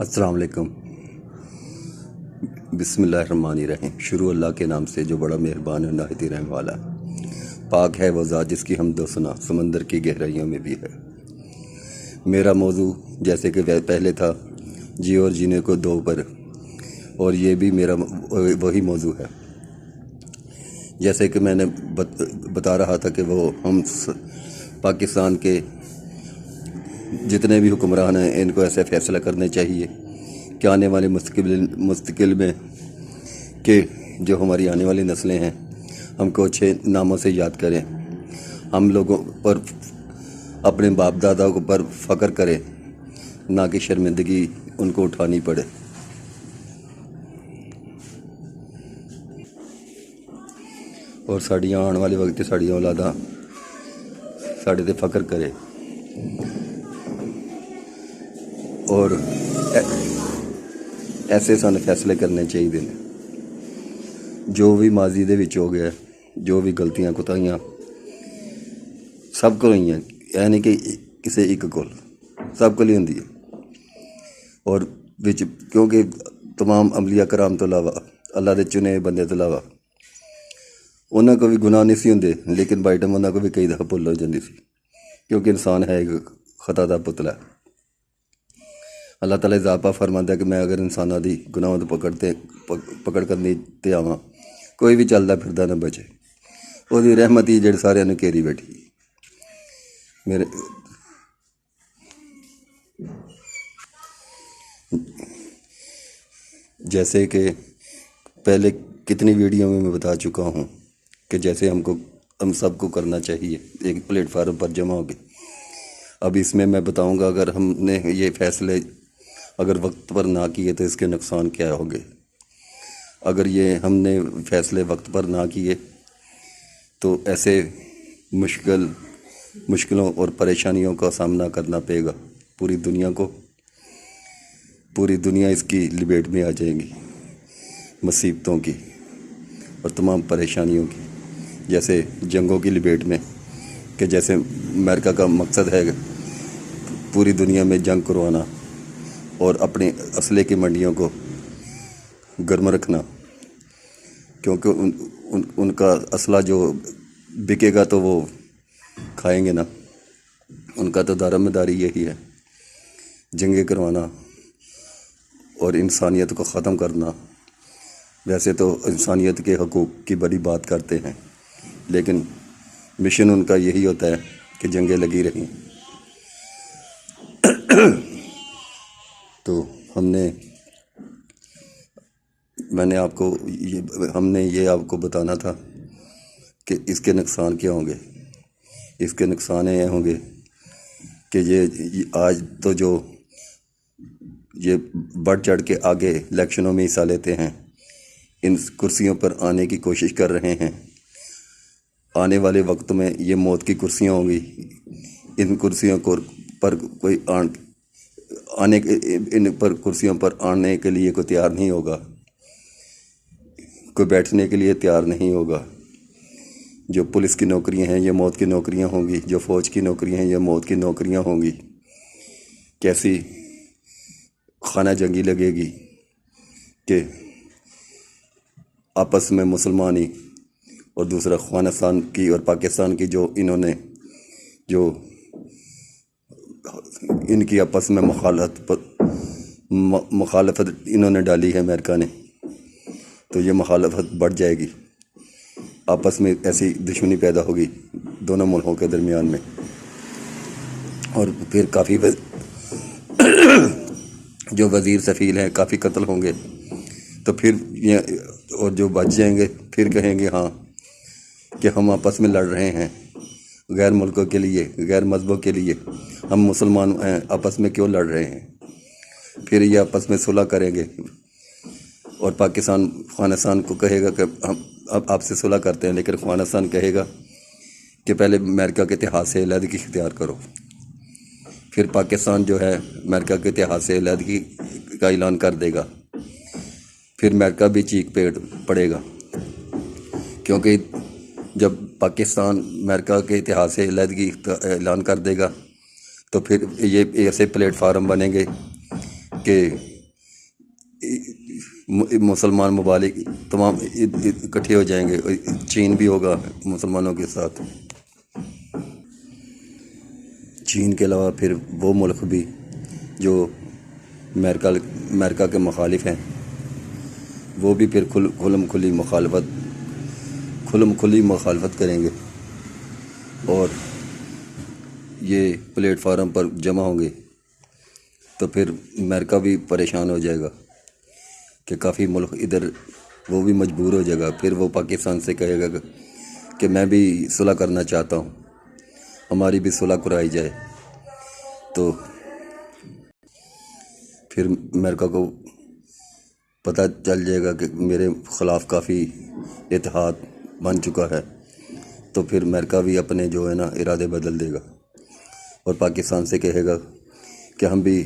السلام علیکم۔ بسم اللہ الرحمن الرحیم۔ شروع اللہ کے نام سے جو بڑا مہربان ہے، نہایت ہی رحم والا۔ پاک ہے وہ ذات جس کی حمد و ثنا سمندر کی گہرائیوں میں بھی ہے۔ میرا موضوع جیسے کہ پہلے تھا جی اور جینے کو دو پر، اور یہ بھی میرا وہی موضوع ہے۔ جیسے کہ میں نے بتا رہا تھا کہ وہ ہم پاکستان کے جتنے بھی حکمران ہیں ان کو ایسے فیصلہ کرنے چاہیے کہ آنے والے مستقبل میں کہ جو ہماری آنے والی نسلیں ہیں ہم کو اچھے ناموں سے یاد کریں، ہم لوگوں پر اپنے باپ دادا پر فخر کریں، نہ کہ شرمندگی ان کو اٹھانی پڑے۔ اور ساڑیاں آنے والے وقت ساڑیاں اولاداں ساڑے تے فخر کرے۔ اور ایسے سن فیصلے کرنے چاہیے جو بھی ماضی دے وچ ہو گیا، جو بھی غلطیاں کوتاہیاں سب کو ہوئی ہیں، یعنی کہ کسی ایک کو سب کو ہوندی ہے۔ اور وچ کیونکہ تمام انبیاء کرام تو علاوہ اللہ دے چنے بندے تو علاوہ انہاں کو بھی گناہ نہیں سی ہوندے، لیکن بائی ٹائم انہاں کو بھی کئی دفعہ بھول ہو جاندی سی، کیونکہ انسان ہے ایک خطا دا پتلا ہے۔ اللہ تعالیٰ اضافہ فرماتا ہے کہ میں اگر انساناں دی گناہوں تو پکڑ کرنی تے آواں، کوئی بھی چلدا پھردا نہ بچے۔ وہ دی رحمت ہی جڑی سارے نوں گھیری بیٹھی۔ میرے جیسے کہ پہلے کتنی ویڈیو میں بتا چکا ہوں کہ جیسے ہم سب کو کرنا چاہیے ایک پلیٹ فارم پر جمع ہو کے۔ اب اس میں بتاؤں گا اگر ہم نے یہ فیصلے اگر وقت پر نہ کیے تو اس کے نقصان کیا ہوں گے۔ اگر یہ ہم نے فیصلے وقت پر نہ کیے تو ایسے مشکلوں اور پریشانیوں کا سامنا کرنا پڑے گا پوری دنیا کو۔ پوری دنیا اس کی لپیٹ میں آ جائے گی، مصیبتوں کی اور تمام پریشانیوں کی، جیسے جنگوں کی لپیٹ میں، کہ جیسے امریکہ کا مقصد ہے پوری دنیا میں جنگ کروانا اور اپنے اسلحے کی منڈیوں کو گرم رکھنا، کیونکہ ان کا اسلحہ جو بکے گا تو وہ کھائیں گے نا۔ ان کا تو دارمداری یہی ہے، جنگیں کروانا اور انسانیت کو ختم کرنا۔ ویسے تو انسانیت کے حقوق کی بڑی بات کرتے ہیں، لیکن مشن ان کا یہی ہوتا ہے کہ جنگیں لگی رہیں۔ تو میں نے آپ کو یہ آپ کو بتانا تھا کہ اس کے نقصان کیا ہوں گے۔ اس کے نقصان یہ ہوں گے کہ یہ آج تو جو یہ بڑھ چڑھ کے آگے الیکشنوں میں حصہ لیتے ہیں، ان کرسیوں پر آنے کی کوشش کر رہے ہیں، آنے والے وقت میں یہ موت کی کرسیاں ہوں گی۔ ان کرسیوں پر کوئی ان پر کرسیوں پر آنے کے لیے کوئی تیار نہیں ہوگا، کوئی بیٹھنے کے لیے تیار نہیں ہوگا۔ جو پولیس کی نوکریاں ہیں یہ موت کی نوکریاں ہوں گی، جو فوج کی نوکریاں ہیں یہ موت کی نوکریاں ہوں گی۔ کیسی خانہ جنگی لگے گی کہ آپس میں مسلمان ہی اور دوسرا افغانستان کی اور پاکستان کی جو انہوں نے جو ان کی آپس میں مخالفت انہوں نے ڈالی ہے امریکہ نے، تو یہ مخالفت بڑھ جائے گی، آپس میں ایسی دشمنی پیدا ہوگی دونوں ملکوں کے درمیان میں، اور پھر کافی جو وزیر سفیر ہیں کافی قتل ہوں گے۔ تو پھر اور جو بچ جائیں گے پھر کہیں گے ہاں کہ ہم آپس میں لڑ رہے ہیں غیر ملکوں کے لیے، غیر مذہبوں کے لیے، ہم مسلمان ہیں آپس میں کیوں لڑ رہے ہیں۔ پھر یہ آپس میں صلح کریں گے اور پاکستان افغانستان کو کہے گا کہ ہم اب آپ سے صلح کرتے ہیں، لیکن افغانستان کہے گا کہ پہلے امریکہ کے اتحاد سے علیحدگی اختیار کرو۔ پھر پاکستان جو ہے امریکہ کے اتحاد سے علیحدگی کا اعلان کر دے گا، پھر امریکہ بھی چیخ پڑے گا، کیونکہ جب پاکستان امریکہ کے اتحاد سے علیحدگی اعلان کر دے گا تو پھر یہ ایسے پلیٹ فارم بنیں گے کہ مسلمان ممالک تمام اکٹھے ہو جائیں گے، چین بھی ہوگا مسلمانوں کے ساتھ۔ چین کے علاوہ پھر وہ ملک بھی جو امریکہ کے مخالف ہیں، وہ بھی پھر کھلم کھلی مخالفت کریں گے، اور یہ پلیٹ فارم پر جمع ہوں گے۔ تو پھر امریکہ بھی پریشان ہو جائے گا کہ کافی ملک ادھر، وہ بھی مجبور ہو جائے گا۔ پھر وہ پاکستان سے کہے گا کہ میں بھی صلح کرنا چاہتا ہوں، ہماری بھی صلح کرائی جائے۔ تو پھر امریکہ کو پتہ چل جائے گا کہ میرے خلاف کافی اتحاد بن چکا ہے، تو پھر امریکہ بھی اپنے جو ہے نا ارادے بدل دے گا اور پاکستان سے کہے گا کہ ہم بھی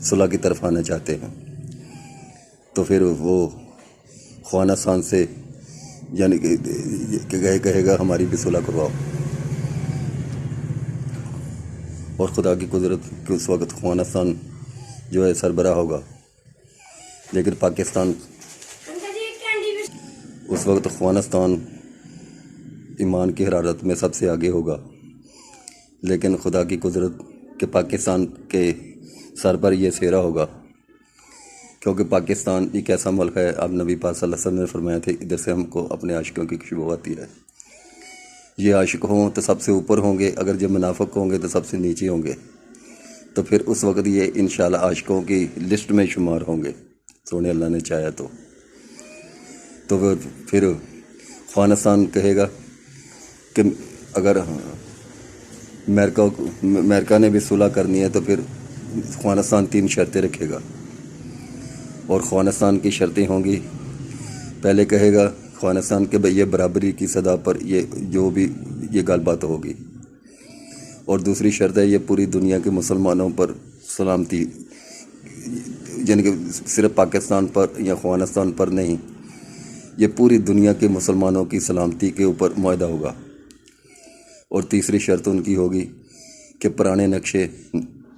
صلح کی طرف آنا چاہتے ہیں۔ تو پھر وہ افغانستان سے یعنی کہ کہے گا ہماری بھی صلح کرواؤ، اور خدا کی قدرت کہ اس وقت افغانستان جو ہے سربراہ ہوگا، لیکن پاکستان اس وقت افغانستان ایمان کی حرارت میں سب سے آگے ہوگا، لیکن خدا کی قدرت کہ پاکستان کے سر پر یہ سہرا ہوگا، کیونکہ پاکستان ایک ایسا ملک ہے، اب نبی پاک صلی اللہ علیہ وسلم نے فرمایا تھے ادھر سے ہم کو اپنے عاشقوں کی خوشبو آتی ہے۔ یہ عاشق ہوں تو سب سے اوپر ہوں گے، اگر جب منافق ہوں گے تو سب سے نیچے ہوں گے، تو پھر اس وقت یہ انشاءاللہ عاشقوں کی لسٹ میں شمار ہوں گے، سونے اللہ نے چاہا تو پھر افغانستان کہے گا کہ اگر امریکہ نے بھی صلح کرنی ہے تو پھر افغانستان 3 شرطیں رکھے گا، اور افغانستان کی شرطیں ہوں گی، پہلے کہے گا افغانستان کے یہ برابری کی سطح پر یہ گل بات ہوگی، اور دوسری شرط ہے یہ پوری دنیا کے مسلمانوں پر سلامتی، یعنی کہ صرف پاکستان پر یا افغانستان پر نہیں، یہ پوری دنیا کے مسلمانوں کی سلامتی کے اوپر معاہدہ ہوگا۔ اور تیسری شرط ان کی ہوگی کہ پرانے نقشے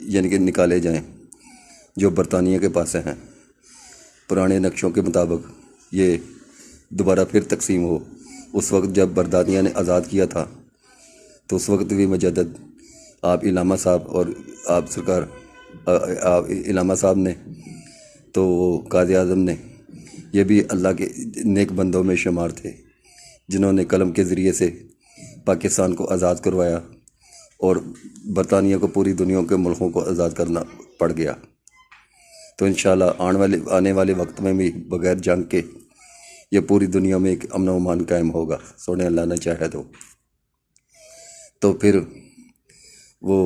یعنی کہ نکالے جائیں جو برطانیہ کے پاس ہیں، پرانے نقشوں کے مطابق یہ دوبارہ پھر تقسیم ہو۔ اس وقت جب برطانیہ نے آزاد کیا تھا تو اس وقت بھی مجدد آپ علامہ صاحب اور آپ سرکار علامہ صاحب نے تو قائد اعظم نے، یہ بھی اللہ کے نیک بندوں میں شمار تھے جنہوں نے قلم کے ذریعے سے پاکستان کو آزاد کروایا، اور برطانیہ کو پوری دنیا کے ملکوں کو آزاد کرنا پڑ گیا۔ تو انشاءاللہ آنے والے وقت میں بھی بغیر جنگ کے یہ پوری دنیا میں ایک امن و امان قائم ہوگا، سونے اللہ نے چاہے تو پھر وہ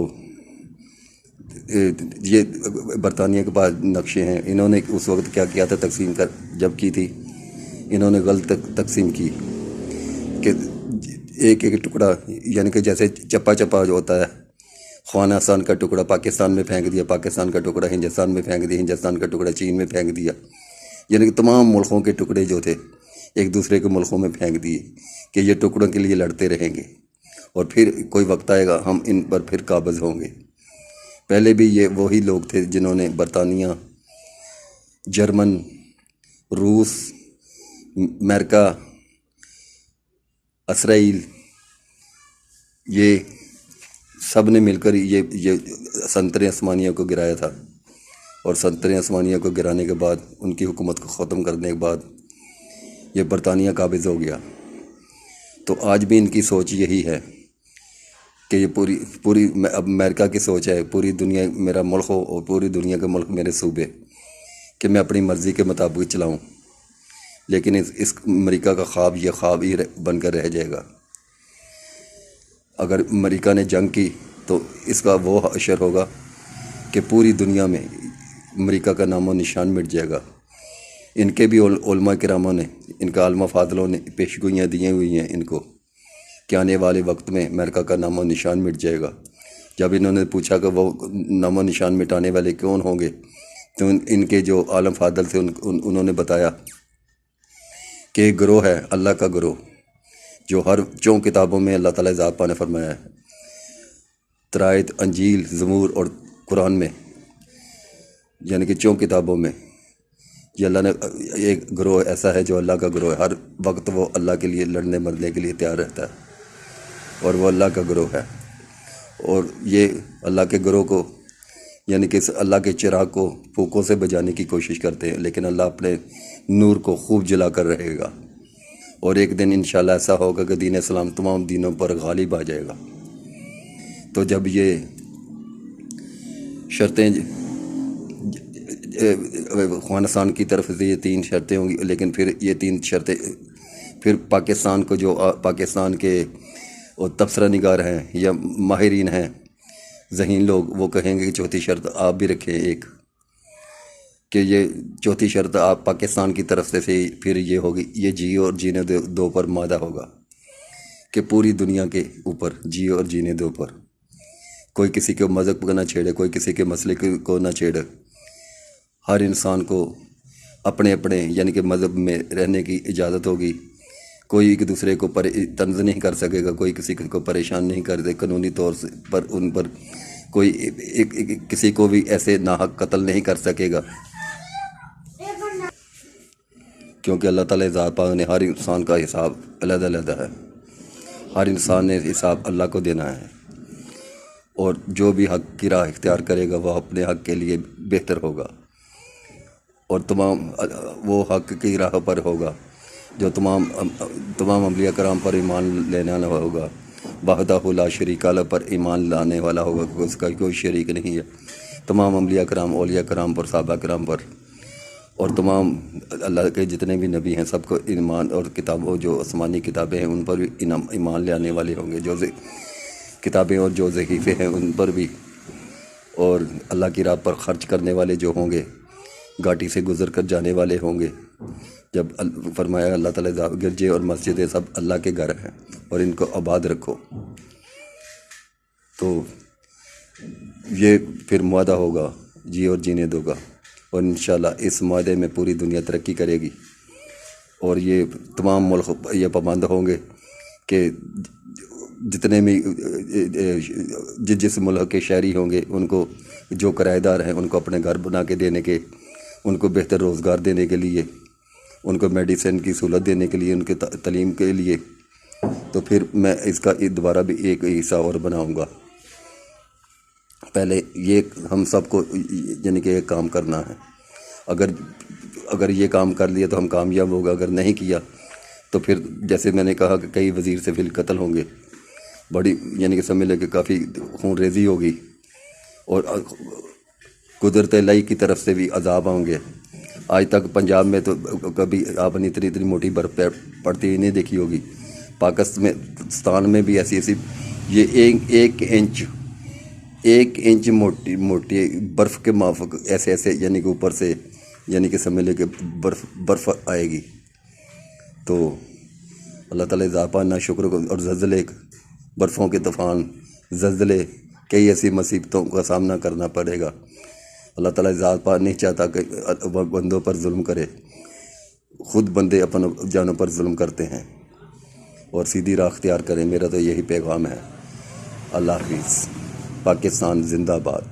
یہ برطانیہ کے پاس نقشے ہیں، انہوں نے اس وقت کیا کیا تھا، تقسیم جب کی تھی انہوں نے غلط تقسیم کی کہ ایک ٹکڑا، یعنی کہ جیسے چپا جو ہوتا ہے، افغانستان کا ٹکڑا پاکستان میں پھینک دیا، پاکستان کا ٹکڑا ہندوستان میں پھینک دیا، ہندوستان کا ٹکڑا چین میں پھینک دیا، یعنی کہ تمام ملکوں کے ٹکڑے جو تھے ایک دوسرے کے ملکوں میں پھینک دیے کہ یہ ٹکڑوں کے لیے لڑتے رہیں گے، اور پھر کوئی وقت آئے گا ہم ان پر پھر قابض ہوں گے۔ پہلے بھی یہ وہی لوگ تھے جنہوں نے برطانیہ، جرمن، روس، امریکہ، اسرائیل، یہ سب نے مل کر یہ سنتر عثمانیہ کو گرایا تھا، اور سنتر عثمانیہ کو گرانے کے بعد ان کی حکومت کو ختم کرنے کے بعد یہ برطانیہ قابض ہو گیا۔ تو آج بھی ان کی سوچ یہی ہے کہ یہ پوری اب امریکہ کی سوچ ہے پوری دنیا میرا ملک ہو، اور پوری دنیا کے ملک میرے صوبے، کہ میں اپنی مرضی کے مطابق چلاؤں، لیکن اس امریکہ کا خواب یہ خواب ہی بن کر رہ جائے گا۔ اگر امریکہ نے جنگ کی تو اس کا وہ اثر ہوگا کہ پوری دنیا میں امریکہ کا نام و نشان مٹ جائے گا۔ ان کے بھی علماء کراموں نے، ان کا علماء فاضلوں نے پیشگوئیاں دی ہوئی ہیں ان کو کہ آنے والے وقت میں امریکہ کا نام و نشان مٹ جائے گا۔ جب انہوں نے پوچھا کہ وہ نام و نشان مٹانے والے کون ہوں گے تو ان کے جو عالم فاضل تھے انہوں نے بتایا کہ ایک گروہ ہے اللہ کا گروہ، جو ہر 4 کتابوں میں اللہ تعالیٰ ذات پاک نے فرمایا ہے، تورات، انجیل، زبور اور قرآن میں، یعنی کہ 4 کتابوں میں یہ اللہ نے ایک گروہ ایسا ہے جو اللہ کا گروہ ہے، ہر وقت وہ اللہ کے لیے لڑنے مرنے کے لیے تیار رہتا ہے، اور وہ اللہ کا گروہ ہے۔ اور یہ اللہ کے گروہ کو یعنی کہ اللہ کے چراغ کو پھوکوں سے بجانے کی کوشش کرتے ہیں، لیکن اللہ اپنے نور کو خوب جلا کر رہے گا، اور ایک دن انشاءاللہ ایسا ہوگا کہ دین اسلام تمام دینوں پر غالب آ جائے گا۔ تو جب یہ شرطیں افغانستان کی طرف سے یہ 3 شرطیں ہوں گی، لیکن پھر یہ 3 شرطیں پھر پاکستان کو جو پاکستان کے تبصرہ نگار ہیں یا ماہرین ہیں ذہین لوگ، وہ کہیں گے کہ چوتھی شرط آپ بھی رکھیں ایک، کہ یہ چوتھی شرط آپ پاکستان کی طرف سے پھر یہ ہوگی، یہ جی اور جینے دو پر مادہ ہوگا کہ پوری دنیا کے اوپر جی اور جینے دو پر کوئی کسی کے مذہب کو نہ چھیڑے، کوئی کسی کے مسئلے کو نہ چھیڑے، ہر انسان کو اپنے اپنے یعنی کہ مذہب میں رہنے کی اجازت ہوگی، کوئی ایک دوسرے کو طنز نہیں کر سکے گا، کوئی کسی کو پریشان نہیں کر دے، قانونی طور پر ان پر کوئی کسی کو بھی ایسے ناحق قتل نہیں کر سکے گا، کیونکہ اللہ تعالیٰ ذات پاک نے ہر انسان کا حساب علیحدہ علیحدہ ہے، ہر انسان نے حساب اللہ کو دینا ہے، اور جو بھی حق کی راہ اختیار کرے گا وہ اپنے حق کے لیے بہتر ہوگا، اور وہ حق کی راہ پر ہوگا جو تمام انبیاء کرام پر ایمان لینے والا ہوگا، وحدہ لا شریک لہ پر ایمان لانے والا ہوگا، اس کا کوئی شریک نہیں ہے، تمام انبیاء کرام، اولیاء کرام پر، صحابہ کرام پر، اور تمام اللہ کے جتنے بھی نبی ہیں سب کو ایمان، اور کتابوں جو آسمانی کتابیں ہیں ان پر بھی ایمان لے آنے والے ہوں گے، جو کتابیں اور جو صحیفے ہیں ان پر بھی، اور اللہ کی راہ پر خرچ کرنے والے جو ہوں گے، گھاٹی سے گزر کر جانے والے ہوں گے، جب فرمایا اللہ تعالیٰ گرجے اور مسجدیں سب اللہ کے گھر ہیں اور ان کو آباد رکھو، تو یہ پھر معاہدہ ہوگا جی اور جینے دو کا، اور انشاءاللہ اس معاہدے میں پوری دنیا ترقی کرے گی، اور یہ تمام ملک یہ پابند ہوں گے کہ جتنے بھی جس ملک کے شہری ہوں گے ان کو جو کرایہ دار ہیں ان کو اپنے گھر بنا کے دینے کے، ان کو بہتر روزگار دینے کے لیے، ان کو میڈیسن کی سہولت دینے کے لیے، ان کے تعلیم کے لیے، تو پھر میں اس کا دوبارہ بھی ایک حصہ اور بناؤں گا۔ پہلے یہ ہم سب کو یعنی کہ ایک کام کرنا ہے، اگر یہ کام کر لیا تو ہم کامیاب ہوگا، اگر نہیں کیا تو پھر جیسے میں نے کہا کہ کئی وزیر سے فی قتل ہوں گے، بڑی یعنی کہ سمجھ لیں کہ کافی خون ریزی ہوگی، اور قدرت الہی کی طرف سے بھی عذاب ہوں گے۔ آج تک پنجاب میں تو کبھی آپ نے اتنی موٹی برف پڑتی ہوئی نہیں دیکھی ہوگی، پاکستان میں بھی ایسی یہ ایک انچ موٹی برف کے مافک ایسے یعنی کہ اوپر سے یعنی کہ سمجھ لیں کہ برف آئے گی، تو اللہ تعالیٰ ذاپا نہ شکر کو، اور زلزلے، برفوں کے طوفان، زلزلے، کئی ایسی مصیبتوں کا سامنا کرنا پڑے گا۔ اللہ تعالیٰ ذات پاک نہیں چاہتا کہ بندوں پر ظلم کرے، خود بندے اپنے جانوں پر ظلم کرتے ہیں، اور سیدھی راہ اختیار کریں۔ میرا تو یہی پیغام ہے۔ اللہ حافظ۔ پاکستان زندہ باد۔